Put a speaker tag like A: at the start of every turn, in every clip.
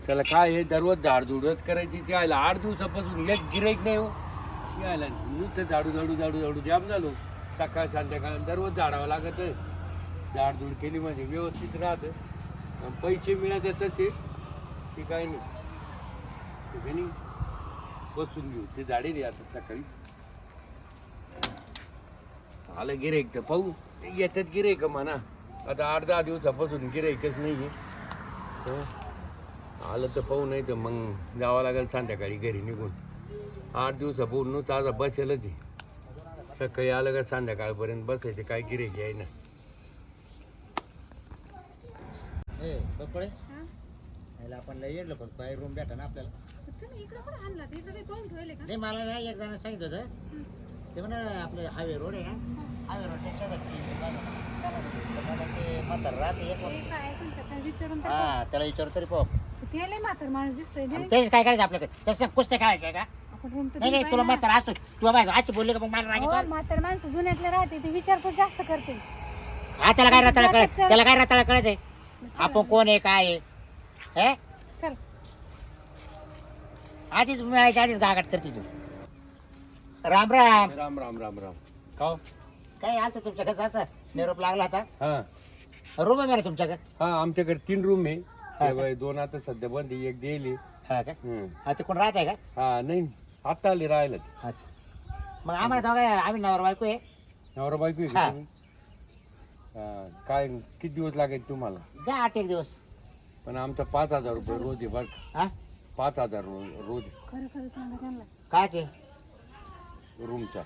A: त्याला काय आहे दररोज झाडझुडच करायची ती आयला 8 दिवसापासून एक गिराईक नाही हो यायला नुसतं झाडू झाडू झाडू झाडू जाम झालो सकाळ संध्याकाळ दररोज झाडावं लागत झाडझुड केली म्हणजे व्यवस्थित राहतं पैसे मिळाले तसे ते काय नाही बसून घेऊ ते झाडे रे आता सकाळी आलं गिराईक तर पाहू येतात गिराईक म्हणा आता 8-10 दिवसापासून गिराईकच नाही आहे आलं तर पाहू नाही तर मग जावं लागेल संध्याकाळी घरी निघून 8 दिवसापासून नुसतं आता बसेलच आहे सकाळी आलं का संध्याकाळपर्यंत बसायचे काय गिराईक आहे ना
B: आपण लय येलो पण काय रूम भेटा ना आपल्याला
C: तुम्ही इकडे पण आणला इकडे काही पाहून ठेवले का
B: नाही मला ना एक जण सांगितलं होतं ते म्हणा आपलं हायवे रोड आहे ना हायवे रोडच्या शेजारची ते म्हातार राहते
C: विचारून
B: हा त्याला विचारू तरी पाहू
C: ते लय म्हातार माणूस दिसतोय
B: तेच काय करायचं आपल्याकडे तसं कुस्ते खेळायचं का
C: आपण रूम
B: नाही नाही तुला म्हातार असतो तुला बायको अशी बोलली का मग मला राग येतो
C: म्हातार माणसं जुन्यातले राहते ते विचारपूस जास्त करते
B: हा त्याला काय रताळा कळत त्याला काय रताळा कळत आहे आपण कोण आहे काय आहे
C: चल
B: आधीच मिळायच्या आधीच गागाट करते तू राम राम
A: राम राम राम राम का
B: काय आलं तुमच्या कसं असं निरोप लागला आता
A: हा
B: रूम आहे मला तुमच्याकडे
A: हा आमच्याकडे 3 रूम आहे 2 आता सध्या बंद आहे, एक दिली
B: हा का हा ते कोण राहत आहे का
A: हा नाही आता आली राहिलं
B: अच्छा मग आम्हाला दोघं आम्ही नवरा बायको आहे
A: नवरा बायको आहे का तुम्ही? काय किती दिवस लागेल तुम्हाला
B: द्या 8 दिवस
A: पण आमचा 5,000 रुपये रोज आहे बरं
B: हा
A: 5,000 रोज
C: खरं खरं सांगा त्यांना
B: काय ते
A: रूमचा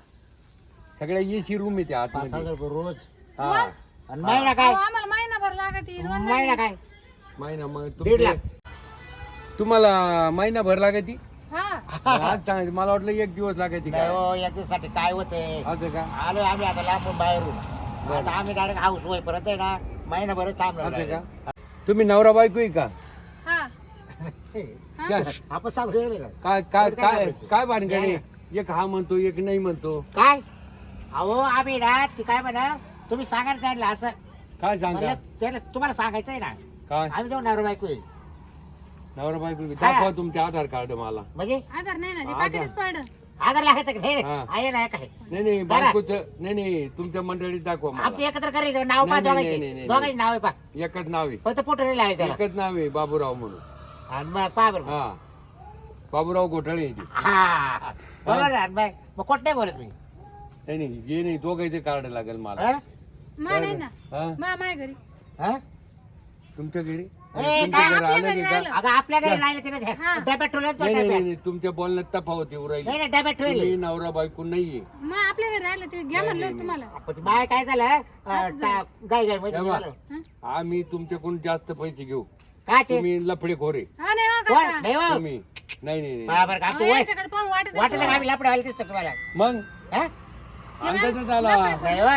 A: सगळ्या एसी रूम आहे त्या
B: 5,000
A: आतमध्ये
B: रुपये रोज
A: हा
B: आणि महिना काय
C: आम्हाला महिनाभर लागत
B: महिना काय
A: महिना मग
B: 1.5 लाख
A: तुम्हाला महिना भर लागायची
C: हा
A: आज सांगायचं मला वाटलं 1 दिवस लागायची
B: नाही
A: काय
B: हो याच्यासाठी काय होतंय
A: असं का
B: आलो आम्ही आता लांबून बाहेरून आता आम्ही डायरेक्ट हाऊस होई परत आहे ना महिनाभरच थांबणार
A: असं का तुम्ही नवरा बायको आहे का
C: हा
A: काय
B: आपण सांगू
A: काय काय काय काय भानगडे एक हा म्हणतो एक नाही म्हणतो
B: काय अहो आम्ही ना ती काय म्हणा तुम्ही सांगा ना त्यांना असं
A: काय सांगा
B: म्हणलं त्याला तुम्हाला सांगायचं आहे ना
A: काय
B: आम्ही जाऊन नवरा बायको आहे
A: नवरा बायको दाखवा तुमचे आधार कार्ड मला
B: म्हणजे
C: आधार नाही ना ते पाकिटच पडलं
B: आधार लागायचं का हे
A: हा.
B: आहे ना काय
A: नाही नाही बायकोच नाही नाही तुमच्या मंडळीत दाखवा
B: आमचं
A: मला
B: एकत्र करायचं नाव पा
A: नाही, नाही,
B: दोघांचे
A: नाही,
B: दोघांचे नाव आहे पा
A: एकच नाव आहे
B: फक्त फोटो नाही लावायचं त्याला
A: एकच नाव आहे बाबूराव म्हणून
B: आणि मग पा बरं
A: हा बाबूराव घोटाळे आहे ते.
B: हा बरोबर आहे. मग कोट नाही बोलत मी
A: नाही नाही हे नाही दोघांचे कार्ड लागेल मला
B: हा?
C: मा नाही ना
A: हा
C: मा माय घरी
B: हा?
A: तुमच्या घरी
B: ए,
A: तुमच्या
B: काय
A: घरी
C: आपल्या
A: आलं
C: घरी
A: नाही का
C: राहिलं?
B: अगं आपल्या घरी राहिलं तिने
A: हा.
B: डब्यात ठेवलं तो
A: नाही नाही
B: डब्यात
A: नाही तुमच्या बोलण्यात तफावत येऊ राहिली
B: नाही नाही डब्यात
A: तुम्ही
B: ठेवली
A: नवरा बायको नाहीये
C: मग आपल्या घरी राहिलं ते घ्या म्हणलं होतं तुम्हाला
B: आपण बाय काय झालं गाय गाय मध्ये
A: तेव्हा.
B: झालं.
A: आम्ही तुमच्याकडून जास्त पैसे घेऊ
B: काय ते
A: तुम्ही लफडे खोरे
C: हा नाही हो
B: कोण
C: काका
B: नाही हो
A: तुम्ही नाही नाही नाही.
B: बरोबर का तू
C: अहो,
B: वय
C: याच्याकडे पाहून वाटत
B: वाटत का आम्ही लपडे व्हायला दिसतो तुम्हाला
A: मग
B: हा?
A: अंदाजच आला
B: नाही हो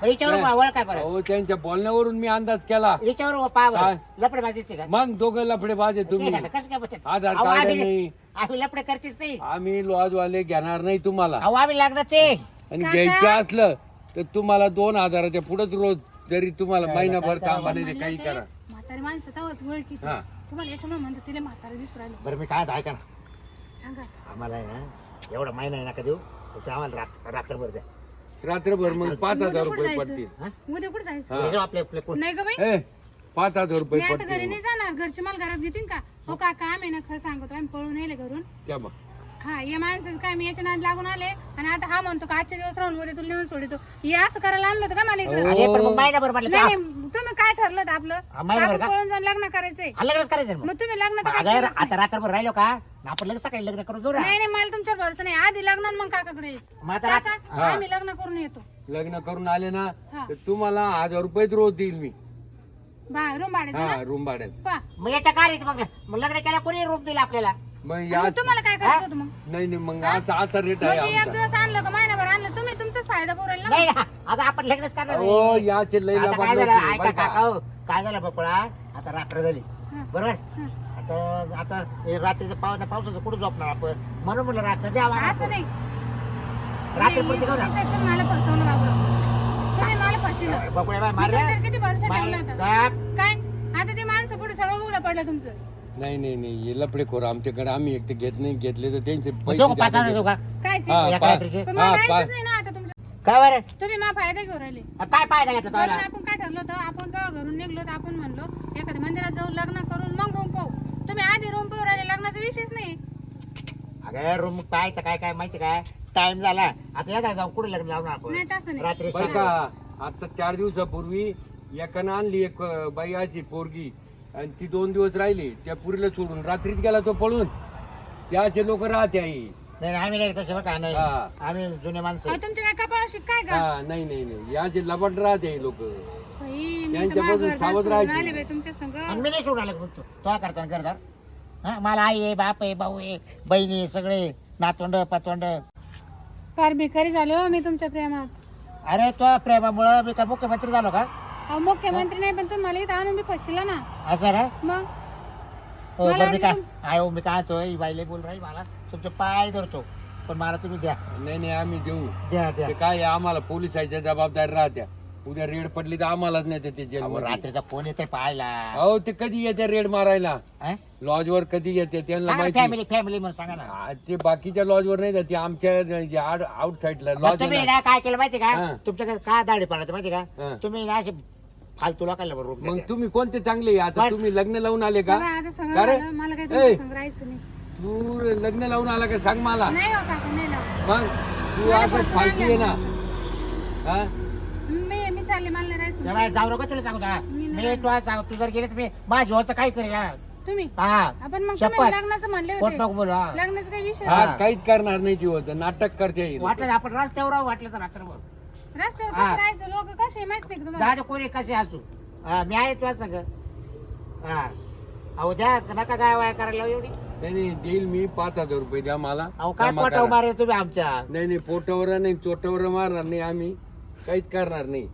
B: पण हिच्यावर
A: नाही.
B: वळ काय बरं
A: अहो त्यांच्या बोलण्यावरून मी अंदाज केला
B: हिच्यावर पा बरं
A: काय?
B: लपडे भाजी दिसते का
A: मग दोघं लफडे बाजे तुम्ही
B: ते कसं काय बसत
A: आधार
B: अहो,
A: कार्ड
B: आम्ही-
A: नाही
B: आम्ही लपडे करतेच नाही
A: आम्ही लॉजवाले घेणार नाही तुम्हाला
B: अहो आम्ही लग्नाचे
A: आणि
C: काका?
A: घ्यायचं असलं तर तुम्हाला 2,000च्या पुढेच रोज जरी तुम्हाला महिनाभर थांबा नाही ते काही करा
C: म्हातारी माणसं तवच ओळखी
A: हा
C: तुम्हाला याच्यामुळे म्हणतो तिला म्हातारा दिसू राहिलं
B: बरं मी काय ऐका ना
C: सांगा
B: आम्हाला आहे ना एवढा महिना आहे नका देऊ फक्त आम्हाला रात्रभर द्या
A: रात्रभर मग 5,000 रुपये
C: जायचं?
A: पडतील
C: हा? उद्या कुठे जायचं
A: हा.
B: हे जाऊ आपले आपले कोण
C: नाही ग बाई
A: ए 5,000 रुपये
C: मी आता घरी
A: पडतील
C: नाही जाणार घरचे मला घरात घेतील का हो काका आम्ही ना खरं सांगतो आम्ही पळून येले घरून
A: त्या बघ
C: हा या माणसाचं काय मी याच्या नाद लागून आले आणि आता हा म्हणतो का आजच्या दिवस राहून उद्या तुला नेऊन सोडतो हे असं करायला आणलं होतं का मला इकडे
B: अरे पण मग महिनाभर म्हटलं
C: नाही
B: तर
C: नाही तुम्ही काय ठरलं होतं आपलं
B: हा, महिनाभर
C: आपण
B: का?
C: पळून जाऊन लग्न करायचंय
B: लग्नच करायचं ना मग.
C: मग तुम्ही लग्न तर
B: मग
C: काय
B: अगं,
C: केलंच नाही.
B: आता रात्रभर राहिलो का आपण लगेच सकाळी लग्न करून घेऊ ना
C: नाही नाही मला तुमच्यावर भरोसा नाही आधी लग्न आणि मग काकाकडे यायचं.
B: मग आता रात-
C: काका
A: हा.
C: आम्ही लग्न करून येतो
A: लग्न करून आले ना
C: हा.
A: तर तुम्हाला 1,000 रुपयेच रोज देईल मी
C: रूम भाड्याचं
A: हा
C: ना
A: रूम भाड्यात
C: पहा.
B: मग याच्या काय रे मग लग्न केल्या कोणी रूप दिला आपल्याला
A: मग
C: आणि
A: या
C: मग तुम्हाला काय करायचं होतं मग
A: नाही नाही मग असा रेट आहे
C: म्हणजे एक
A: आमचा
C: दिवस आणलं का महिनाभर आणलं तुम्ही तुमचाच फायदा पुरेल ना
B: नाही ना अगं आपण लग्नच करणार
A: हो
B: नाही.
A: याचे लई
B: आता
A: लाभार
B: काय
A: लोक
B: झालं
A: आहे,
B: ऐका
A: बरं का?
B: काका हो, काय झालं बकुळा आता रात्र झाली
C: हा.
B: बरोबर
C: हा.
B: आता आता हे रात्रीचं पावसाचं कुठं झोपणार आपण म्हणून म्हणलं रात्र द्यावा
C: असं नाही
B: रात्री
C: नाही,
B: पुढची घेऊ ना
C: तुम्ही मला फसवलं बाबा तुम्ही मला फसवलं
B: बकुळा बाय
C: मी
B: मारल्या
C: तुमच्यावर किती भरोसा ठेवला होता
B: मारल्या.
C: काय आता ते माणसं पुढे सगळं उघडं पडलं तुमचं
A: नाही नाही नाही हे लफडेखोर आमच्याकडे आम्ही एक तर घेत नाही, घेतले तर त्यांचे
B: मग
A: पैसे
B: तो 5,000
A: द्यायला
B: देऊ का
C: काय
A: हा,
B: एका
A: पा-
B: रात्रीचे?
C: पण
A: हा,
C: मला
A: पा-
C: राहायचंच नाही ना आता तुमच्या
B: काय बरं
C: तुम्ही मला फायदा घेऊन राहिले.
B: काय फायदा घेतला
C: बरं,
B: तुम्हाला
C: आपण काय ठरलं होतं, आपण जेव्हा घरून निघलो तर आपण म्हणलो एखाद्या मंदिरात जाऊ, लग्न करून मग रूम पाहू. तुम्ही आधी रूम पाहू राहिले, लग्नाचा विषयच नाही.
B: अगं रूम पाहायचं काय काय माहिती काय टाइम झाला आता या जाऊ कुठे लग्न लावणार आपण
C: नाही तसं नाही.
B: रात्री
A: बरं का आता 4 दिवसापूर्वी एकानं आणली एक बाई आजी पोरगी आणि ती 2 दिवस राहिली, त्या पुरीला सोडून रात्रीत गेला तो पळून. त्याचे लोक राहते आई.
B: नाही आम्ही नाही तसे बघा नाही
A: हा.
B: आम्ही जुने माणसं
C: अहो, तुमच्या काय कपाळाशी काय का
A: हा नाही नाही नाही याचे लबाड राहते लोक.
C: बाई, मी तर
A: त्यांच्यापासून
C: माझं घरदार
A: सावध
C: सोडून
A: राहायचं.
C: आले बाई तुमच्या संग.
B: आणि मी नाही सोडून आलो फक्त तो करतो ना घरदार हा मला आई आहे बाप आहे भाऊ आहे बहिणी आहे, सगळे नातवंड पातवंड
C: फार भिकारी झाले हो मी तुमच्या प्रेमात.
B: अरे तो प्रेमामुळं मी का मुख्यमंत्री झालो का
C: अहो, मुख्यमंत्री नाही पण तुम्ही मला इथं आणून मी फसला ना.
B: असं ना
C: मग
B: हो
C: मला
B: बरं मी काय
C: वाटलं
B: आय हो मी काय तो ही बाईले बोल राही मला तुमचे पाय धरतो पण मला तुम्ही द्या
A: नाही नाही आम्ही देऊ.
B: द्या द्या
A: ते काय आहे, आम्हाला पोलिसाच्या जबाबदारी राहत्या. उद्या रेड पडली तर आम्हालाच नाही ते
B: अहो,
A: जेलमध्ये.
B: रात्रीचा फोन येते पाहायला
A: अहो ते कधी येते रेड मारायला, लॉज वर कधी येते त्यांना माहिती.
B: फॅमिली फॅमिली म्हणून सांगा ना
A: हा, ते बाकीच्या लॉज वर नाही जात, ते आमच्या आउट साइडला
B: मग
A: लॉज
B: तुम्ही ना काय केलं माहिती का
A: हा.
B: तुमच्याकडे काय दाढी पडायचं माहिती
A: हा.
B: का तुम्ही ना असे फालतू लोकांना बरोबर
A: मग तुम्ही कोणते चांगले आता
B: पण-
A: तुम्ही लग्न लावून आले का?
C: बाबा, आता सगळं
A: का रे?
C: झालं, मला काय
A: ए.
C: तुमच्या संग राहायचं नाही.
A: तू लग्न लावून आला का सांग मला.
C: नाही हो काका, नाही लावत.
A: मग तू
C: मला
A: आता
C: फसवून
A: फालतू आहे ना.
C: आणलं.
A: हा?
C: मी चालले, मला नाही राहायचं.
B: जाऊ नका तुला सांगू का
C: मी
B: मी
C: नाही.
B: तुला सांग तू जर गेले तर मी माझ्या जीवाचं काय करेल हा?
C: तुम्ही
B: हा
C: आपण मग
B: शपथ.
C: तुम्ही लग्नाचं म्हणले
B: खोट
C: होते.
B: नको बोलू हा.
C: लग्नाचा काही विषय
A: हा
C: नाही.
A: काहीच करणार नाही ती होत, नाटक करते ही लोकं.
B: वाटलं आपण रस्त्यावर राहू, वाटलं तर रात्रभर
C: रस्त्यावर
B: हा.
C: कसं राहायचं, लोक कसे आहे माहित नाही का तुम्हाला?
B: जा कोणी कसे असू हा मी आहे तुला सगळं हा अहो द्या नका काय वाया करायला लावू एवढी
A: नाही नाही देईल मी 5,000 रुपये द्या मला.
B: अहो काय
A: जमा
B: पोटाव
A: करा.
B: मारे तुम्ही आमच्या
A: नाही नाही पोटावर नाही चोटावर मारणार नाही आम्ही, काहीच करणार नाही.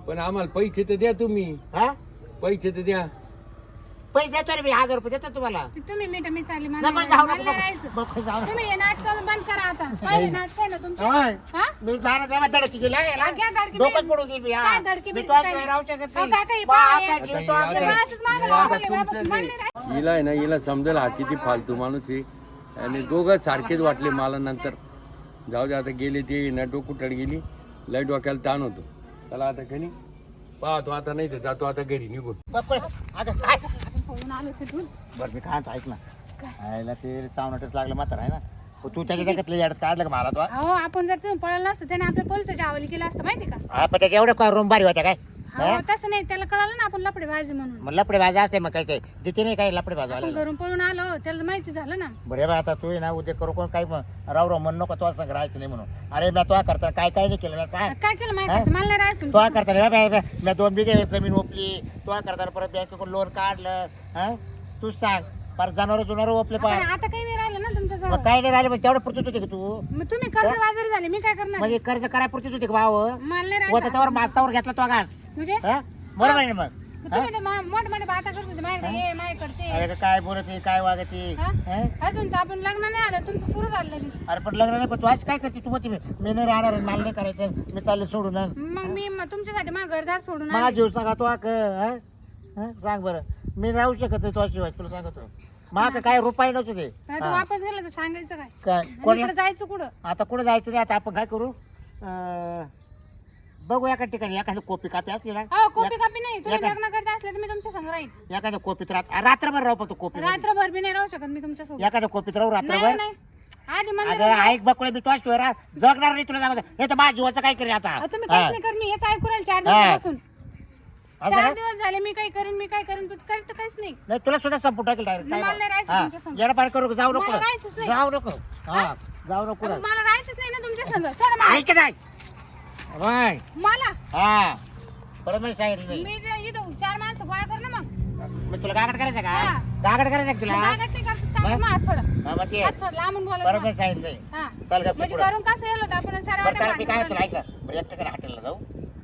A: पण आम्हाला पैसे तर द्या तुम्ही,
B: हा
A: पैसे तर द्या.
B: पैसे देतो रे मी 1,000 रुपये देतो तुम्हाला
C: ते तुम्ही मीठ मी चालले, मला
B: नको
C: नाही
B: जाऊ
C: मला नाही
B: नको
C: राहायचं.
B: नको जाऊ नको.
C: तुम्ही हे नाटक बंद करा आता. पहिले नाटक आहे ना तुमचं.
B: होय.
C: हा?
B: मी जाणार तेव्हा धडकी गेला
C: हा, घ्या धडकी.
B: डोकंच पडून गेली मी, हा.
C: काय धडकी
B: मी
C: बिडकी
B: तुझ्या
C: काय?
B: शिवाय राहू शकत
C: अहो,
B: नाही.
C: काका, हे
B: बा,
C: पाय
B: आता
C: आहे.
B: जीव
A: आता
B: तो
A: हे
B: आपल्या-
A: आता-
C: असंच मागं
A: हे
C: लावा,
A: आता
C: बाबा,
A: तुमचं
C: मला
A: ते-
C: नाही राहायचं.
A: हिला आहे ना हिला समजेल हा किती फालतू माणूस आहे. आणि दोघं सारखेच वाटले मला नंतर. जाऊ दे आता गेले ते ना डोकुटड गेली, लाईट डोक्याला ताण होतो. चला आता घरी पाहतो, आता नाही तर जातो आता घरी निघून.
B: बापरे, अगं काय
C: आपण पळून आलो तिथून.
B: बरं मी काय ऐक ना आयला ते चावनटच लागलं म्हातार आहे ना हो, तू त्याच्या जगातलं याडत काढलं का मला तो
C: अहो, आपण जर तुम्ही पळालं नसतं त्याने आपल्या पोलिसाच्या हवाली केलं असतं माहिती का?
B: हा पण त्याच्या एवढं रूम भारी होत्या काय
C: हो, तसं नाही, त्याला कळालं ना आपण लपडे बाजी म्हणून.
B: मग लपडे भाजी असते मग काय काय जिथे नाही काय लपडे भाजी
C: आपण
B: आले
C: घरून पळून आलो, त्याला माहिती झालं ना.
B: बरे बा आता तू आहे ना उद्या करू कोण काही राव राव म्हण नको तो संग राहायचं नाही म्हणून अरे मी तो करता काय काय नाही केलं ना सांग
C: काय केलं माहिती
B: हा?
C: का? मला नाही राहायचं
B: तो
C: तुमच्या
B: करता रे मी 2 बिघे जमीन ओपली तो करता परत बँकेकडून लोन काढलं हा तूच सांग पर जनावर ओपले
C: आपण
B: पाय
C: आता काही नाही राहिलं ना तुमच्या
B: मग
C: जवळ.
B: काय नाही राहिले मग तेवढं पुरतीच होते का तू
C: मग तुम्ही कर्ज बाजारी झाले, मी काय करणार?
B: म्हणजे कर्ज कराय पुरतीच होते का भाव
C: मला नाही
B: होता
C: राहायचं.
B: त्यावर मास्तावर घेतला तो घास
C: म्हणजे
B: हा? बरोबर आहे ना मग
C: मग तुम्ही तर मोठ मोठे बाता करत होते माझ्याकडे, ये माझ्याकडे
B: अरे
C: ते.
B: का काय बोलते काय वागते
C: हा?
B: हा?
C: अजून तर आपण लग्न नाही आलं, तुमचं सुरू झालं लगेच.
B: अरे पण लग्न नाही पण तू आज काय करते तू म्हणते मी नाही राहणार मला नाही करायचं मी चालले सोडून
C: मग मी तुमच्यासाठी माझं घरदार सोडून
B: माझा
C: आले.
B: जीव सांगा तो सांग बरं मी राहू शकत नाही तो शिवाय तुला सांगतो माग काय रुपये नसू दे
C: नाही तर वापस गेलं तर सांगायचं काय?
B: काय
C: आणि
B: कोण
C: इकडे जायचं कुठं?
B: आता कुठं जायचं नाही आता आपण काय करू बघू एका ठिकाणी एखादी कॉपी कापी असली ना
C: हो, कॉपी कापी नाही. तुम्ही
B: एका-
C: लग्न करता असले तर मी तुमच्या संग राहील.
B: एखाद्या कॉपीत रात्रभर राहू फक्त कॉपी
C: रात्रभर बी नाही राहू शकत मी तुमच्या सोबत.
B: एखाद्या कॉपीत राहू
C: नाही
B: रात्रभर
C: नाही, आधी
B: अगं
C: मंदिरात
B: ऐक बकुळे मी तो शिवाय जगणार नाही तुला सांगतो नाही तर माझ्या जीवाचं काय करेल आता
C: अहो, तुम्ही
B: हा.
C: काहीच नाही करणी, हेच ऐकू राहील 4
B: हा.
C: दिवसापासून.
B: असं
C: 4
B: ना?
C: दिवस झाले मी काय करीन, मी काय करीन, तू करत काहीच नाही.
B: नाही तुला सुद्धा संपून टाकेल
C: मला नाही राहायचं तुमच्या संग.
B: येणं पार करू जाऊ नको
C: मला राहायचंच नाही.
B: जाऊ नको हा जाऊ नको
C: अहो, मला राहायचंच नाही ना तुमच्या संग. सोडा मला.
B: ऐक जाय बाय
C: मला
B: हा परत मी सांगितलं नाही
C: मी ते इथं 4 माणसं गोळा कर ना मग.
B: मग तुला गागड करायचं का
C: हा.
B: गागड करायचं का तुला
C: मागत नाही का? सांग मग, हात सोडा.
B: हा, मग ते
C: हात सोड, लांबून बोलत
B: परत
C: नाही.
B: मी सांगितलं नाही.
C: हा.
B: चल का
C: म्हणजे
B: पुढं
C: करून कसं येलो होतं आपण साऱ्या
B: बरं चालेल मी काय
C: वाट्या
B: तुला ऐका बरं एक ठिकाणी हॉटेलला जाऊ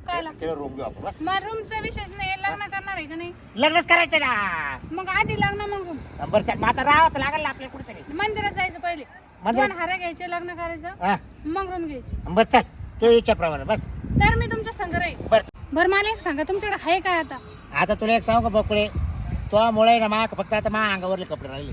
C: काय ला?
B: तिकडे रूम घेऊ आपण बस
C: मग रूमचा विषयच नाही, लग्न करणार आहे का नाही?
B: लग्नच करायचं ना
C: मग आधी लग्न, मग room.
B: बरं चल मग आता राहावं तर लागेल ना आपल्याला कुठेतरी
C: मंदिरात जायचं पहिले,
B: मंदिरात?
C: 2 हारा घ्यायचे, लग्न करायचं,
B: हा
C: मग रूम घ्यायची.
B: बरं चल तू इच्छाप्रमाणे बस
C: तर मी तुमच्या संग राहील.
B: बरं
C: बरं मला एक सांगा, तुमच्याकडे आहे काय आता?
B: आता तुला एक सांगू का बकुळे तो मुळे ना मा फक्त आता मा अंगावरले कपडे राहिले.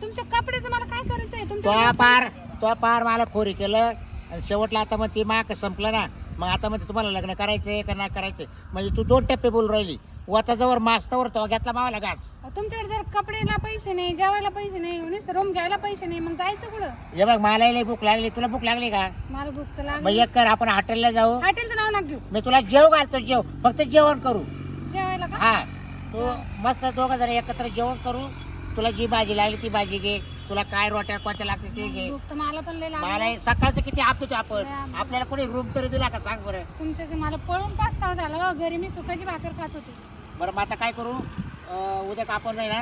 C: तुमच्या कपड्याचं मला काय करायचंय
B: तो
C: तुमच्या
B: पार मला खोरी केलं आणि शेवटला आता मग ती माक संपलं ना. मग आता म्हणजे तुम्हाला लग्न करायचंय का नाही करायचंय म्हणजे तू 2 टप्पे बोलून राहिली. वाताजवळ मास्तवर तो घेतला मावाला घास.
C: तुमच्याकडे जर कपडेला पैसे नाही, जेवायला पैसे नाही, नुसतं रूम घ्यायला पैसे नाही, मग जायचं कुठं?
B: हे बघ मला लई भूक लागली. तुला भूक लागली का?
C: मला भूक तर
B: मग
C: लागली.
B: एक कर आपण हॉटेलला जाऊ.
C: हॉटेलचं नाव नका घेऊ.
B: मी तुला जेव घालतो. जेव फक्त जेवण करू.
C: जेवायला का?
B: हा तू मस्त दोघं जण एकत्र जेवण करू. तुला जी भाजी लागली ती भाजी घे. तुला काय रोट्या कोणत्या लागते ते घे.
C: भूक तर मला पण लय लागली.
B: मला सकाळचं किती आपतो आपण.
C: लय
B: आपल्याला कोणी रूम तरी दिला का सांग बरं.
C: तुमच्याचं मला पळून पास्ताव झालं. घरी मी सुकाची भाकर खात होते.
B: बरं मग आता काय करू उद्या का आपण नाही ना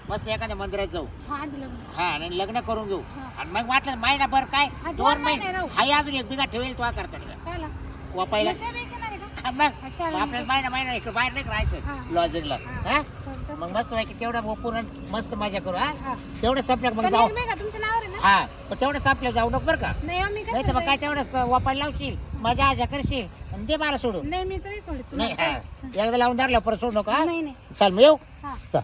B: मस्त एखाद्या मंदिरात जाऊ.
C: हा दिलं.
B: हा आणि लग्न करून घेऊ.
C: हा.
B: आणि मग वाटलं महिना बरं काय
C: हा,
B: 2
C: 2
B: महिने
C: महिने राहू.
B: हाय अजून 1 बिघा ठेवेल तो करता
C: कायला?
B: वापायला.
C: मग ते बी घेणार आहे का?
B: मग
C: अच्छा,
B: मग आपल्याला महिना इकडे बाहेर नाही
C: हा.
B: राहायचं लॉजिंगला.
C: हा.
B: हा
C: चालतं.
B: मग मस्त पैकी तेवढं ओपून मस्त मजा करू. हा
C: हा.
B: तेवढं संपलं मग
C: पण
B: जाऊ.
C: निर्भय का तुमच्या नावावर आहे ना?
B: हा पण तेवढं संपलं जाऊ नको बरं का.
C: नाही हो, मी
B: नाही तर मग
C: काय
B: काय तेवढं वापायला लावशील मजा आजा करशील आणि दे मला सोडून.
C: नाही मी तरी सोडत
B: नाही
C: तुम्हाला.
B: हा एकदा लावून धरलं परत सोडू नका.
C: नाही नाही.
B: चल मी येऊ.
C: हा.
B: चल